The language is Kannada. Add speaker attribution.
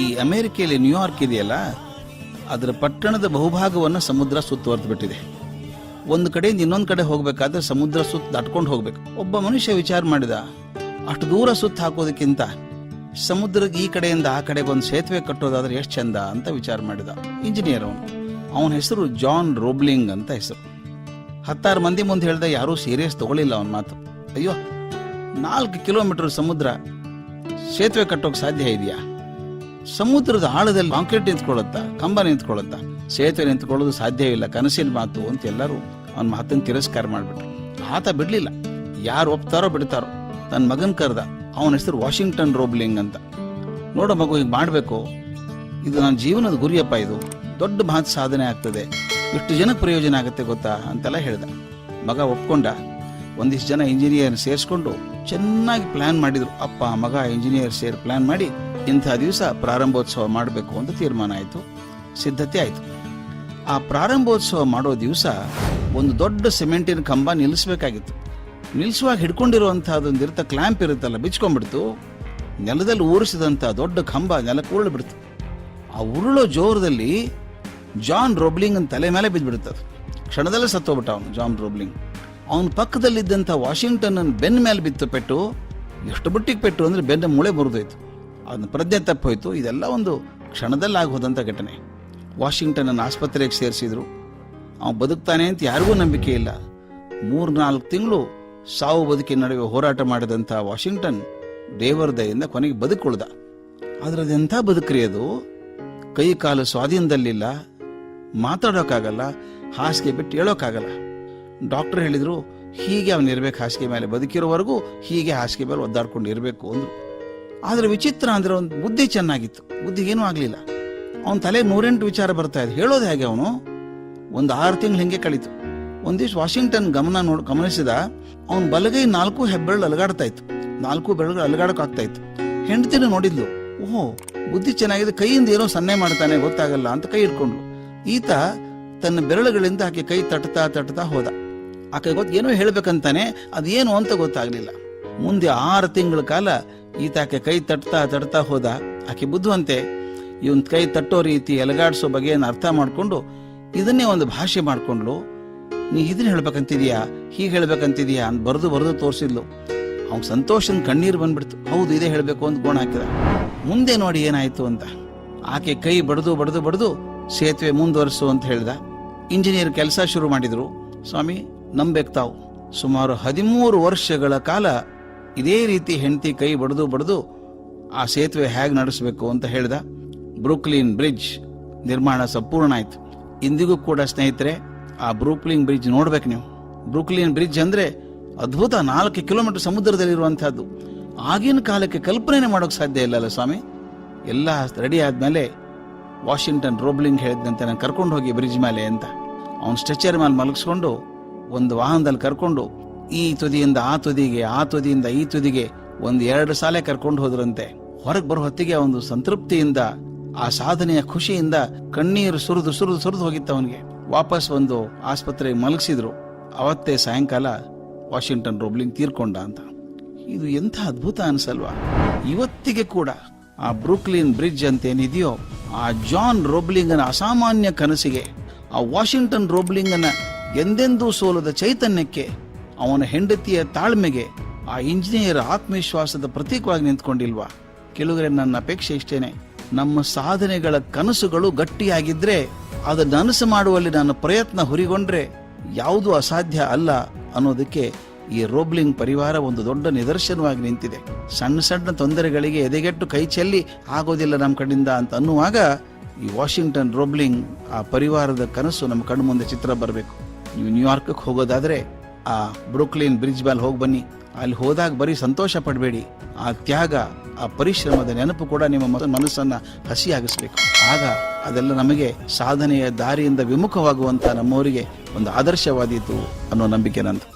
Speaker 1: ಈ ಅಮೆರಿಕೆಯಲ್ಲಿ ನ್ಯೂಯಾರ್ಕ್ ಇದೆಯಲ್ಲ, ಅದರ ಪಟ್ಟಣದ ಬಹುಭಾಗವನ್ನು ಸಮುದ್ರ ಸುತ್ತುವರೆದು ಬಿಟ್ಟಿದೆ. ಒಂದು ಕಡೆಯಿಂದ ಇನ್ನೊಂದು ಕಡೆ ಹೋಗ್ಬೇಕಾದ್ರೆ ಸಮುದ್ರ ಸುತ್ತ ದಾಟ್ಕೊಂಡು ಹೋಗ್ಬೇಕು. ಒಬ್ಬ ಮನುಷ್ಯ ವಿಚಾರ ಮಾಡಿದ, ಅಷ್ಟು ದೂರ ಸುತ್ತ ಹಾಕೋದಕ್ಕಿಂತ ಸಮುದ್ರದ ಈ ಕಡೆಯಿಂದ ಆ ಕಡೆಗೆ ಒಂದು ಸೇತುವೆ ಕಟ್ಟೋದಾದ್ರೆ ಎಷ್ಟು ಚಂದ ಅಂತ ವಿಚಾರ ಮಾಡಿದ. ಇಂಜಿನಿಯರ್ ಅವನ ಹೆಸರು ಜಾನ್ ರೋಬ್ಲಿಂಗ್ ಅಂತ ಹೆಸರು. 10 ಮಂದಿ ಮುಂದೆ ಹೇಳ್ದ, ಯಾರೂ ಸೀರಿಯಸ್ ತಗೊಳ್ಳಿಲ್ಲ ಅವನ ಮಾತು. ಅಯ್ಯೋ, 4 ಕಿಲೋಮೀಟರ್ ಸಮುದ್ರ, ಸೇತುವೆ ಕಟ್ಟೋಕೆ ಸಾಧ್ಯ ಇದೆಯಾ? ಸಮುದ್ರದ ಆಳದಲ್ಲಿ ಕಾಂಕ್ರೀಟ್ ನಿಂತ್ಕೊಳ್ಳುತ್ತಾ, ಕಂಬ ನಿಂತ್ಕೊಳ್ಳುತ್ತಾ, ಸೇತುವೆ ನಿಂತ್ಕೊಳ್ಳೋದು ಸಾಧ್ಯ ಇಲ್ಲ, ಕನಸಿನ ಮಾತು ಅಂತ ಎಲ್ಲರೂ ಅವನ ಮಾತನ್ನು ತಿರಸ್ಕಾರ ಮಾಡಿಬಿಟ್ರು. ಆತ ಬಿಡ್ಲಿಲ್ಲ. ಯಾರು ಒಪ್ತಾರೋ ಬಿಡ್ತಾರೋ ತನ್ನ ಮಗನ್ ಕರೆದ. ಅವನ ಹೆಸರು ವಾಷಿಂಗ್ಟನ್ ರೋಬ್ಲಿಂಗ್ ಅಂತ. ನೋಡೋ ಮಗು, ಈಗ ಮಾಡಬೇಕು, ಇದು ನನ್ನ ಜೀವನದ ಗುರಿಯಪ್ಪ, ಇದು ದೊಡ್ಡ ಮಹತ್ ಸಾಧನೆ ಆಗ್ತದೆ, ಎಷ್ಟು ಜನಕ್ಕೆ ಪ್ರಯೋಜನ ಆಗುತ್ತೆ ಗೊತ್ತಾ ಅಂತೆಲ್ಲ ಹೇಳ್ದ. ಮಗ ಒಪ್ಕೊಂಡ. ಒಂದಿಷ್ಟು ಜನ ಇಂಜಿನಿಯರ್ ಸೇರಿಸ್ಕೊಂಡು ಚೆನ್ನಾಗಿ ಪ್ಲಾನ್ ಮಾಡಿದ್ರು. ಅಪ್ಪ ಮಗ ಇಂಜಿನಿಯರ್ ಸೇರಿ ಪ್ಲಾನ್ ಮಾಡಿ ಇಂಥ ದಿವಸ ಪ್ರಾರಂಭೋತ್ಸವ ಮಾಡಬೇಕು ಅಂತ ತೀರ್ಮಾನ ಆಯಿತು, ಸಿದ್ಧತೆ ಆಯಿತು. ಆ ಪ್ರಾರಂಭೋತ್ಸವ ಮಾಡೋ ದಿವಸ ಒಂದು ದೊಡ್ಡ ಸಿಮೆಂಟಿನ ಕಂಬ ನಿಲ್ಲಿಸಬೇಕಾಗಿತ್ತು. ನಿಲ್ಲಿಸುವಾಗ ಹಿಡ್ಕೊಂಡಿರುವಂತಹದೊಂದು ಕ್ಲ್ಯಾಂಪ್ ಇರುತ್ತಲ್ಲ, ಬಿಚ್ಕೊಂಡ್ಬಿಡ್ತು. ನೆಲದಲ್ಲಿ ಊರಿಸಿದಂಥ ದೊಡ್ಡ ಕಂಬ ನೆಲಕ್ಕೆ ಉರುಳು ಬಿಡ್ತು. ಆ ಉರುಳೋ ಜೋರದಲ್ಲಿ ಜಾನ್ ರೋಬ್ಲಿಂಗ್ ತಲೆ ಮೇಲೆ ಬಿದ್ದುಬಿಡುತ್ತದೆ. ಕ್ಷಣದಲ್ಲೇ ಸತ್ತೋಗ್ಬಿಟ್ಟ ಅವನು ಜಾನ್ ರೋಬ್ಲಿಂಗ್. ಅವನ ಪಕ್ಕದಲ್ಲಿದ್ದಂಥ ವಾಷಿಂಗ್ಟನ್ ಬೆನ್ನ ಮೇಲೆ ಬಿತ್ತು ಪೆಟ್ಟು. ಎಷ್ಟು ಬುಟ್ಟಿಗೆ ಪೆಟ್ಟು ಅಂದರೆ ಬೆನ್ನ ಮೂಳೆ ಮುರಿದೋಯ್ತು, ಅದನ್ನ ಪ್ರಜ್ಞೆ ತಪ್ಪೋಯ್ತು. ಇದೆಲ್ಲ ಒಂದು ಕ್ಷಣದಲ್ಲಿ ಆಗೋದಂಥ ಘಟನೆ. ವಾಷಿಂಗ್ಟನ್ ಆಸ್ಪತ್ರೆಗೆ ಸೇರಿಸಿದ್ರು. ಅವನು ಬದುಕ್ತಾನೆ ಅಂತ ಯಾರಿಗೂ ನಂಬಿಕೆ ಇಲ್ಲ. 3-4 ತಿಂಗಳು ಸಾವು ಬದುಕಿನ ನಡುವೆ ಹೋರಾಟ ಮಾಡಿದಂಥ ವಾಷಿಂಗ್ಟನ್ ದೇವರ ದಯೆಯಿಂದ ಕೊನೆಗೆ ಬದುಕುಳ್ದ. ಆದ್ರೆ ಅದೆಂಥ ಬದುಕ್ರಿ ಅದು. ಕೈ ಕಾಲು ಸ್ವಾಧೀನದಲ್ಲಿಲ್ಲ, ಮಾತಾಡೋಕ್ಕಾಗಲ್ಲ, ಹಾಸಿಗೆ ಬಿಟ್ಟು ಹೇಳೋಕ್ಕಾಗಲ್ಲ. ಡಾಕ್ಟರ್ ಹೇಳಿದ್ರು, ಹೀಗೆ ಅವನಿರ್ಬೇಕು, ಹಾಸಿಗೆ ಮೇಲೆ ಬದುಕಿರೋವರೆಗೂ ಹೀಗೆ ಹಾಸಿಗೆ ಮೇಲೆ ಒದ್ದಾಡ್ಕೊಂಡು ಇರಬೇಕು ಅಂದ್ರು. ಆದ್ರೆ ವಿಚಿತ್ರ ಅಂದ್ರೆ ಒಂದು ಬುದ್ಧಿ ಚೆನ್ನಾಗಿತ್ತು, ಬುದ್ಧಿಗೇನೂ ಆಗ್ಲಿಲ್ಲ. ಅವನ ತಲೆ 108 ವಿಚಾರ ಬರ್ತಾ ಇದೆ. ಹೇಳೋದು ಹೇಗೆ ಅವನು? ಒಂದು 6 ತಿಂಗಳು ಹಿಂಗೆ ಕಳೀತು. ಒಂದ್ ದಿವ್ಸ ವಾಷಿಂಗ್ಟನ್ ಗಮನಿಸಿದ, ಅವನ ಬಲಗೈ 4 ಹೆಬ್ಬೆರಳು ಅಲಗಾಡ್ತಾ ಇತ್ತು, 4 ಬೆರಳುಗಳು ಅಲಗಾಡಕ್ಕಾಗ್ತಾ ಇತ್ತು. ಹೆಂಡತಿನ ನೋಡಿದ್ಲು, ಓಹೋ ಬುದ್ಧಿ ಚೆನ್ನಾಗಿದೆ, ಕೈಯಿಂದ ಏನೋ ಸನ್ನೆ ಮಾಡ್ತಾನೆ ಗೊತ್ತಾಗಲ್ಲ ಅಂತ ಕೈ ಇಟ್ಕೊಂಡ್ಲು. ಈತ ತನ್ನ ಬೆರಳುಗಳಿಂದ ಆಕೆ ಕೈ ತಟ್ತಾ ಹೋದ. ಆಕೆ ಏನೋ ಹೇಳ್ಬೇಕಂತಾನೆ, ಅದೇನು ಅಂತ ಗೊತ್ತಾಗ್ಲಿಲ್ಲ. ಮುಂದೆ 6 ತಿಂಗಳ ಕಾಲ ಈತ ಆಕೆ ಕೈ ತಟ್ತಾ ಹೋದ. ಆಕೆ ಬುದ್ಧಿವಂತೆ, ಇವನ್ ಕೈ ತಟ್ಟೋ ರೀತಿ, ಎಲಗಾಡ್ಸೋ ಬಗೆಯನ್ನು ಅರ್ಥ ಮಾಡ್ಕೊಂಡು ಇದನ್ನೇ ಒಂದು ಭಾಷೆ ಮಾಡ್ಕೊಂಡ್ಲು. ನೀ ಇದನ್ನ ಹೇಳ್ಬೇಕಂತಿದ್ಯಾ, ಹೀಗೆ ಹೇಳ್ಬೇಕಂತಿದ್ಯಾ ಅಂತ ಬರೆದು ತೋರಿಸಿದ್ಲು. ಅವ್ನು ಸಂತೋಷದ ಕಣ್ಣೀರು ಬಂದ್ಬಿಡ್ತು. ಹೌದು, ಇದೇ ಹೇಳ್ಬೇಕು ಅಂತ ಗೋಣ ಹಾಕಿದ. ಮುಂದೆ ನೋಡಿ ಏನಾಯ್ತು ಅಂತ. ಆಕೆ ಕೈ ಬಡ್ದು ಸೇತುವೆ ಮುಂದುವರಿಸು ಅಂತ ಹೇಳ್ದ. ಇಂಜಿನಿಯರ್ ಕೆಲಸ ಶುರು ಮಾಡಿದ್ರು. ಸ್ವಾಮಿ ನಂಬೇಕು ತಾವು, ಸುಮಾರು 13 ವರ್ಷಗಳ ಕಾಲ ಇದೇ ರೀತಿ ಹೆಂಡತಿ ಕೈ ಬಡ್ದು ಆ ಸೇತುವೆ ಹೇಗೆ ನಡೆಸಬೇಕು ಅಂತ ಹೇಳ್ದ. ಬ್ರೂಕ್ಲಿನ್ ಬ್ರಿಡ್ಜ್ ನಿರ್ಮಾಣ ಸಂಪೂರ್ಣ ಆಯ್ತು. ಇಂದಿಗೂ ಕೂಡ ಸ್ನೇಹಿತರೆ, ಆ ಬ್ರೂಕ್ಲಿನ್ ಬ್ರಿಡ್ಜ್ ನೋಡ್ಬೇಕು ನೀವು. ಬ್ರೂಕ್ಲಿನ್ ಬ್ರಿಡ್ಜ್ ಅಂದ್ರೆ ಅದ್ಭುತ. 4 ಕಿಲೋಮೀಟರ್ ಸಮುದ್ರದಲ್ಲಿರುವಂತಹದ್ದು. ಆಗಿನ ಕಾಲಕ್ಕೆ ಕಲ್ಪನೆ ಮಾಡೋಕೆ ಸಾಧ್ಯ ಇಲ್ಲಲ್ಲ ಸ್ವಾಮಿ. ಎಲ್ಲ ರೆಡಿ ಆದ್ಮೇಲೆ ವಾಷಿಂಗ್ಟನ್ ರೋಬ್ಲಿಂಗ್ ಹೇಳಿದಂತೆ ನಾನು ಕರ್ಕೊಂಡು ಹೋಗಿ ಬ್ರಿಡ್ಜ್ ಮೇಲೆ ಅಂತ. ಅವನು ಸ್ಟ್ರೆಚರ್ ಮೇಲೆ ಮಲಗಿಸ್ಕೊಂಡು ಒಂದು ವಾಹನದಲ್ಲಿ ಕರ್ಕೊಂಡು ಈ ತುದಿಯಿಂದ ಆ ತುದಿಗೆ, ಆ ತುದಿಯಿಂದ ಈ ತುದಿಗೆ 1-2 ಸಾಲೆ ಕರ್ಕೊಂಡು ಹೋದ್ರಂತೆ. ಹೊರಗೆ ಬರೋ ಹೊತ್ತಿಗೆ ಒಂದು ಸಂತೃಪ್ತಿಯಿಂದ, ಆ ಸಾಧನೆಯ ಖುಷಿಯಿಂದ ಕಣ್ಣೀರು ಸುರಿದು ಹೋಗಿತ್ತು ಅವನಿಗೆ. ವಾಪಸ್ ಒಂದು ಆಸ್ಪತ್ರೆಗೆ ಮಲಗಿಸಿದ್ರು. ಅವತ್ತೇ ಸಾಯಂಕಾಲ ವಾಷಿಂಗ್ಟನ್ ರೋಬ್ಲಿಂಗ್ ತೀರ್ಕೊಂಡ ಅಂತ. ಇದು ಎಂಥ ಅದ್ಭುತ ಅನ್ಸಲ್ವಾ? ಇವತ್ತಿಗೆ ಕೂಡ ಆ ಬ್ರೂಕ್ಲಿನ್ ಬ್ರಿಡ್ಜ್ ಅಂತ ಏನಿದೆಯೋ, ಆ ಜಾನ್ ರೋಬ್ಲಿಂಗನ ಅಸಾಮಾನ್ಯ ಕನಸಿಗೆ, ಆ ವಾಷಿಂಗ್ಟನ್ ರೋಬ್ಲಿಂಗನ ಎಂದೆಂದೂ ಸೋಲದ ಚೈತನ್ಯಕ್ಕೆ, ಅವನ ಹೆಂಡತಿಯ ತಾಳ್ಮೆಗೆ, ಆ ಇಂಜಿನಿಯರ್ ಆತ್ಮವಿಶ್ವಾಸದ ಪ್ರತೀಕವಾಗಿ ನಿಂತ್ಕೊಂಡಿಲ್ವಾ? ಕೆಲವರೆ ನನ್ನ ಅಪೇಕ್ಷೆ ಇಷ್ಟೇನೆ, ನಮ್ಮ ಸಾಧನೆಗಳ ಕನಸುಗಳು ಗಟ್ಟಿಯಾಗಿದ್ರೆ, ಅದನ್ನು ನನಸು ಮಾಡುವಲ್ಲಿ ನನ್ನ ಪ್ರಯತ್ನ ಹುರಿಗೊಂಡ್ರೆ ಯಾವುದು ಅಸಾಧ್ಯ ಅಲ್ಲ ಅನ್ನೋದಕ್ಕೆ ಈ ರೋಬ್ಲಿಂಗ್ ಪರಿವಾರ ಒಂದು ದೊಡ್ಡ ನಿದರ್ಶನವಾಗಿ ನಿಂತಿದೆ. ಸಣ್ಣ ತೊಂದರೆಗಳಿಗೆ ಎದೆಗೆಟ್ಟು ಕೈ ಚೆಲ್ಲಿ ಆಗೋದಿಲ್ಲ ನಮ್ಮ ಕಡೆಯಿಂದ ಅಂತ ಅನ್ನುವಾಗ, ಈ ವಾಷಿಂಗ್ಟನ್ ರೋಬ್ಲಿಂಗ್ ಆ ಪರಿವಾರದ ಕನಸು ನಮ್ಮ ಕಣ್ಣು ಮುಂದೆ ಚಿತ್ರ ಬರಬೇಕು. ನೀವು ನ್ಯೂಯಾರ್ಕ್ಗೆ ಹೋಗೋದಾದ್ರೆ ಆ ಬ್ರೂಕ್ಲಿನ್ ಬ್ರಿಡ್ಜ್ ಮೇಲೆ ಹೋಗಿ ಬನ್ನಿ. ಅಲ್ಲಿ ಹೋದಾಗ ಬರೀ ಸಂತೋಷ ಪಡಬೇಡಿ, ಆ ತ್ಯಾಗ, ಆ ಪರಿಶ್ರಮದ ನೆನಪು ಕೂಡ ನಿಮ್ಮ ಮನಸ್ಸನ್ನ ಹಸಿಯಾಗಿಸ್ಬೇಕು. ಆಗ ಅದೆಲ್ಲ ನಮಗೆ ಸಾಧನೆಯ ದಾರಿಯಿಂದ ವಿಮುಖವಾಗುವಂತ ನಮ್ಮವರಿಗೆ ಒಂದು ಆದರ್ಶವಾದೀತು ಅನ್ನೋ ನಂಬಿಕೆ ನಂದು.